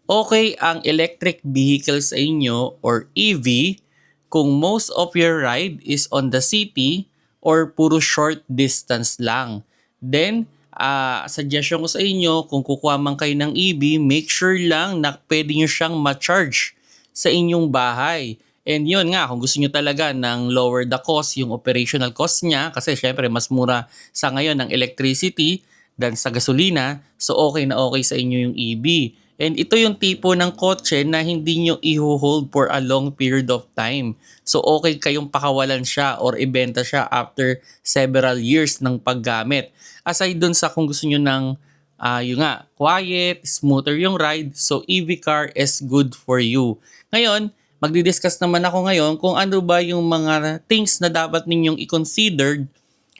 Okay ang electric vehicle sa inyo or EV kung most of your ride is on the city or puro short distance lang. Then, suggestion ko sa inyo, kung kukuha man kayo ng EV, make sure lang na pwede nyo siyang ma-charge sa inyong bahay. And yun nga, kung gusto nyo talaga ng lower the cost, yung operational cost niya, kasi syempre mas mura sa ngayon ng electricity than sa gasolina, so okay na okay sa inyo yung EV. And ito yung tipo ng kotse na hindi nyo i-hold for a long period of time. So okay kayong pakawalan siya or ibenta siya after several years ng paggamit. Aside dun sa kung gusto nyo ng yung nga, quiet, smoother yung ride, so EV car is good for you. Ngayon, magdi-discuss naman ako ngayon kung ano ba yung mga things na dapat ninyong i-consider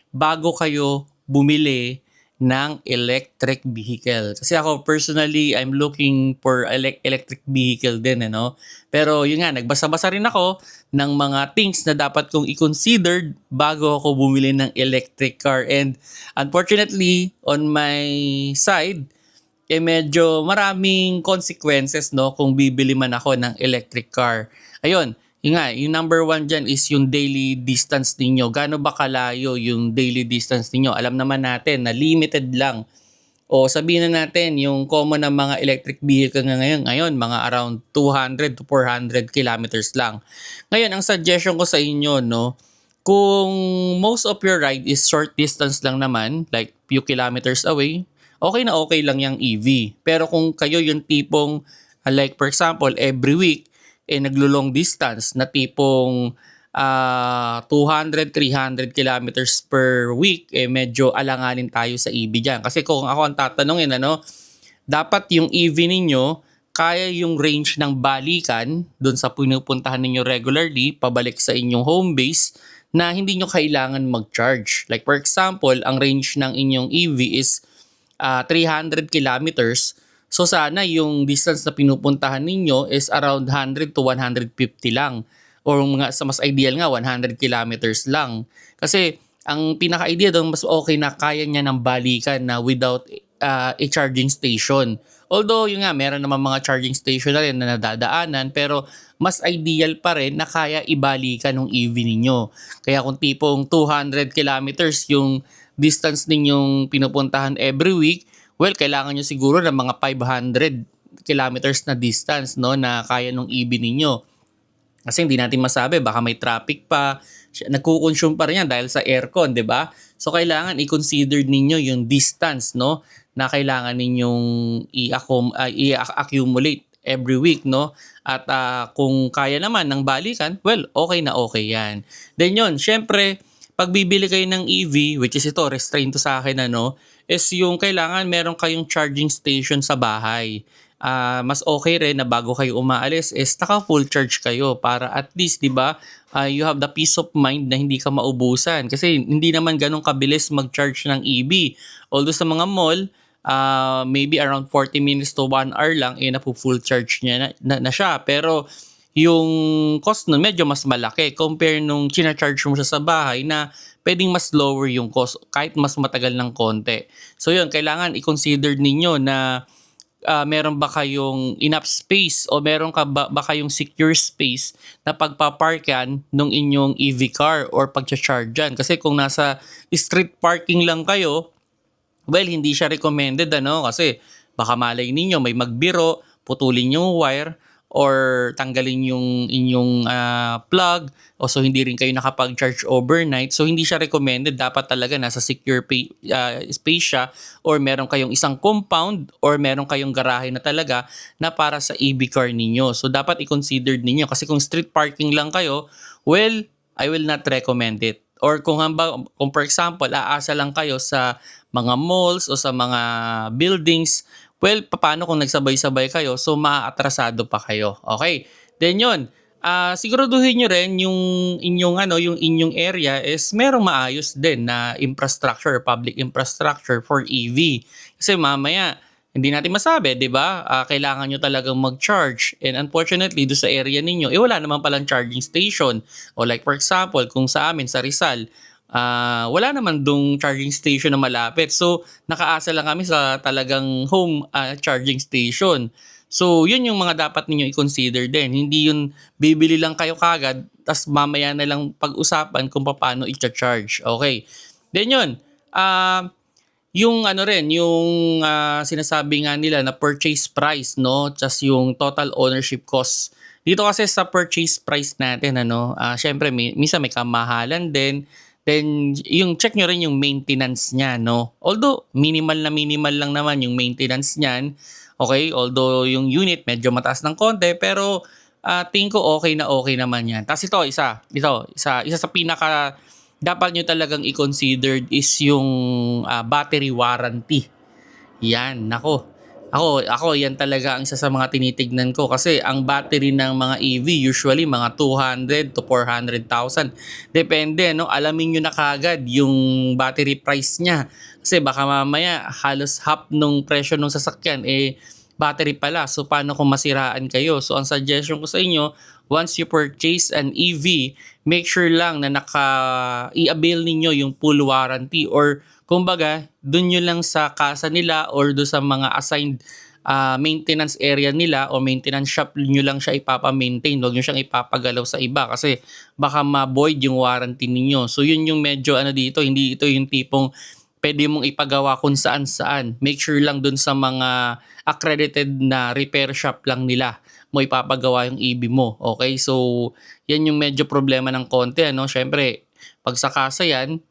bago kayo bumili ng electric vehicle. Kasi ako personally, I'm looking for electric vehicle din, ano? Pero yun nga, nagbasa-basa rin ako ng mga things na dapat kong i-consider bago ako bumili ng electric car. And unfortunately, on my side, medyo maraming consequences, no, kung bibili man ako ng electric car. Ayun, yun nga, yung number one dyan is yung daily distance ninyo. Gaano ba kalayo yung daily distance ninyo? Alam naman natin na limited lang. O sabihin na natin, yung common na mga electric vehicle na ngayon, mga around 200 to 400 kilometers lang. Ngayon, ang suggestion ko sa inyo, no, kung most of your ride is short distance lang naman, like few kilometers away, okay lang yung EV. Pero kung kayo yung tipong, like for example, every week, naglo-long distance na tipong 200, 300 kilometers per week, medyo alanganin tayo sa EV dyan. Kasi kung ako ang tatanungin, dapat yung EV ninyo, kaya yung range ng balikan doon sa pinupuntahan ninyo regularly, pabalik sa inyong home base, na hindi nyo kailangan mag-charge. Like for example, ang range ng inyong EV is 300 kilometers. So sana yung distance na pinupuntahan ninyo is around 100 to 150 lang. Or mga, sa mas ideal nga, 100 kilometers lang. Kasi ang pinaka-idea doon, mas okay na kaya niya ng balikan na without a charging station. Although, yun nga, meron naman mga charging station na rin na nadadaanan, pero mas ideal pa rin na kaya ibalikan ng EV ninyo. Kaya kung tipong 200 kilometers yung distance ninyong pinupuntahan every week, well, kailangan nyo siguro ng mga 500 kilometers na distance, no, na kaya ng EV ninyo. Kasi hindi natin masabi, baka may traffic pa, nagko-consume pa rin yan dahil sa aircon, 'di ba? So kailangan i-consider ninyo yung distance, no, na kailangan ninyong i-accumulate every week, no? At kung kaya naman ng balikan, well, okay na okay 'yan. Then 'yon, syempre, pag bibili kayo ng EV, which is ito, restrain to sa akin, is yung kailangan meron kayong charging station sa bahay. Mas okay rin na bago kayo umaalis is naka full charge kayo para at least, 'di ba, you have the peace of mind na hindi ka maubusan kasi hindi naman ganun kabilis mag-charge ng EV. Although sa mga mall, maybe around 40 minutes to 1 hour lang napu-full charge niya na siya, pero yung cost nun medyo mas malaki compare nung china-charge mo siya sa bahay na pwedeng mas lower yung cost kahit mas matagal ng konti. So yun, kailangan i-consider ninyo na meron ba kayong enough space o meron ba kayong secure space na pagpaparkan ng inyong EV car or pagcha-charge dyan. Kasi kung nasa street parking lang kayo, well, hindi siya recommended, kasi baka malay ninyo may magbiro, putulin yung wire, or tanggalin yung inyong plug, o so hindi rin kayo nakapag-charge overnight. So hindi siya recommended, dapat talaga nasa secure space siya, or meron kayong isang compound, or meron kayong garahe na talaga na para sa EV car ninyo. So dapat i-consider ninyo, kasi kung street parking lang kayo, well, I will not recommend it. Or kung for example, aasa lang kayo sa mga malls o sa mga buildings, well, paano kung nagsabay-sabay kayo? So, maaatrasado pa kayo. Okay. Then yun, siguraduhin nyo rin yung yung inyong area is merong maayos din na infrastructure, public infrastructure for EV. Kasi mamaya, hindi natin masabi, 'di ba? Kailangan nyo talagang mag-charge. And unfortunately, do sa area ninyo, wala naman palang charging station. O like for example, kung sa amin sa Rizal, wala naman dong charging station na malapit. So, nakaasa lang kami sa talagang home charging station. So, yun yung mga dapat ninyo i-consider din. Hindi yun bibili lang kayo kagad, tas mamaya na lang pag-usapan kung paano i-charge. Okay. Then yun, yung ano rin, yung sinasabi nga nila na purchase price, no? Just yung total ownership cost. Dito kasi sa purchase price natin, ano, syempre minsan may kamahalan din. Then, yung check nyo rin yung maintenance niya, no? Although, minimal lang naman yung maintenance niyan. Okay? Although, yung unit medyo mataas ng konti, pero tingin ko okay naman yan. Tapos isa sa pinaka dapat nyo talagang i-consider is yung battery warranty. Yan, nako. Ako, yan talaga ang isa sa mga tinitignan ko kasi ang battery ng mga EV usually mga 200 to 400,000. Depende, no? Alamin nyo na kagad yung battery price niya. Kasi baka mamaya halos half nung presyo ng sasakyan battery pala. So paano kung masiraan kayo? So ang suggestion ko sa inyo, once you purchase an EV, make sure lang na i-avail ninyo yung full warranty or kumbaga, dun nyo lang sa casa nila or do sa mga assigned maintenance area nila o maintenance shop nyo lang siya ipapa-maintain. Huwag nyo siyang ipapagalaw sa iba kasi baka ma-void yung warranty ninyo. So yun yung medyo dito, hindi ito yung tipong pwede mong ipagawa kung saan-saan. Make sure lang dun sa mga accredited na repair shop lang nila mo ipapagawa yung EV mo. Okay? So, yan yung medyo problema ng konti. Syempre, pag sa kasa yan,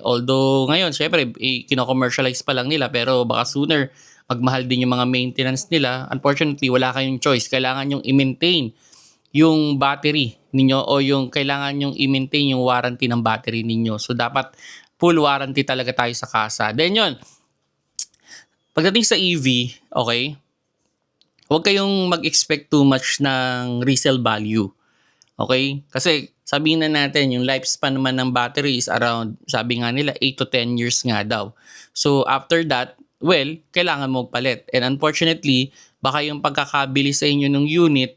although ngayon, syempre, kino-commercialize pa lang nila, pero baka sooner, magmahal din yung mga maintenance nila. Unfortunately, wala kayong choice. Kailangan yung i-maintain yung battery ninyo o yung kailangan yung i-maintain yung warranty ng battery ninyo. So, dapat full warranty talaga tayo sa kasa. Then yun, pagdating sa EV, okay, huwag kayong mag-expect too much ng resale value. Okay? Kasi sabihin na natin, yung lifespan naman ng battery is around, sabi nga nila, 8 to 10 years nga daw. So, after that, well, kailangan mo palit. And unfortunately, baka yung pagkakabili sa inyo ng unit,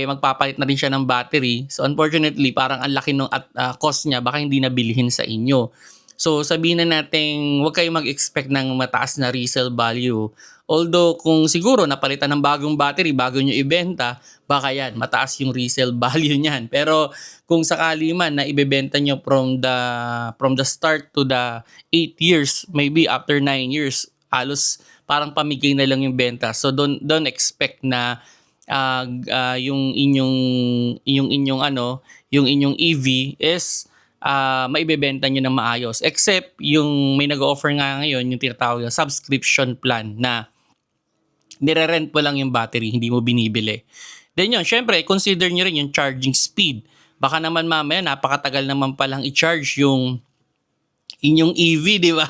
magpapalit na rin siya ng battery. So, unfortunately, parang ang laki ng cost niya, baka hindi na bilhin sa inyo. So, sabihin na natin, huwag kayong mag-expect ng mataas na resale value. Although, kung siguro napalitan ng bagong battery bago nyo ibenta, baka yan, mataas yung resale value niyan. Pero kung sakali man na ibebenta nyo from the start to the 8 years, maybe after 9 years, halos parang pamigay na lang yung benta. So don't expect na yung inyong EV is maibebenta nyo ng maayos. Except yung may nag-offer nga ngayon, yung tinatawag na subscription plan na nire-rent mo lang yung battery, hindi mo binibili. Then yun, syempre, consider nyo rin yung charging speed. Baka naman mamaya, napakatagal naman palang i-charge yung inyong EV, di ba?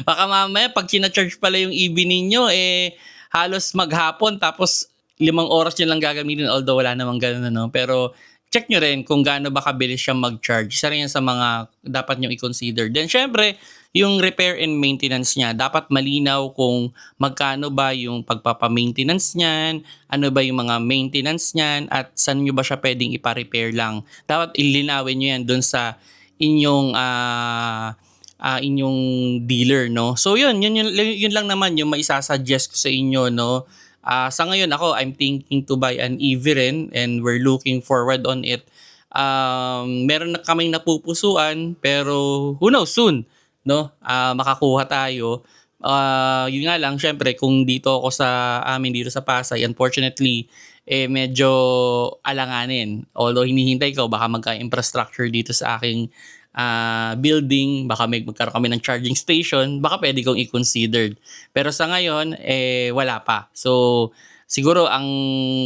Baka mamaya, pag kina-charge pala yung EV ninyo, halos maghapon, tapos 5 oras nyo lang gagamitin, although wala namang ganun, Pero, check nyo rin kung gaano ba kabilis siyang mag-charge. Isa rin yan sa mga dapat nyo i-consider. Then, syempre, yung repair and maintenance niya, dapat malinaw kung magkano ba yung pagpapa-maintenance niyan, ano ba yung mga maintenance niyan, at saan nyo ba siya pwedeng ipa-repair lang. Dapat ilinawin nyo yan dun sa inyong dealer, no? So yun lang naman yung maisasuggest ko sa inyo, no? Sa ngayon ako, I'm thinking to buy an EV rin and we're looking forward on it. Meron na kaming napupusuan pero who knows soon, no? Makakuha tayo. Yun nga lang, syempre, kung dito ako sa amin dito sa Pasay, unfortunately, medyo alanganin. Although hinihintay ko, baka magka-infrastructure dito sa aking building, baka magkaroon kami ng charging station, baka pwede kong i-consider. Pero sa ngayon, wala pa. So, siguro ang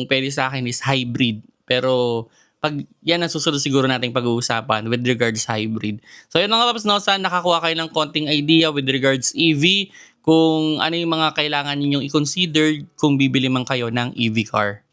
pwede sa akin is hybrid. Pero, pag yan ang susunod siguro nating pag-uusapan with regards hybrid. So yun mga paps, no, saan nakakuha kayo ng konting idea with regards EV, kung ano yung mga kailangan ninyong i-consider kung bibili man kayo ng EV car.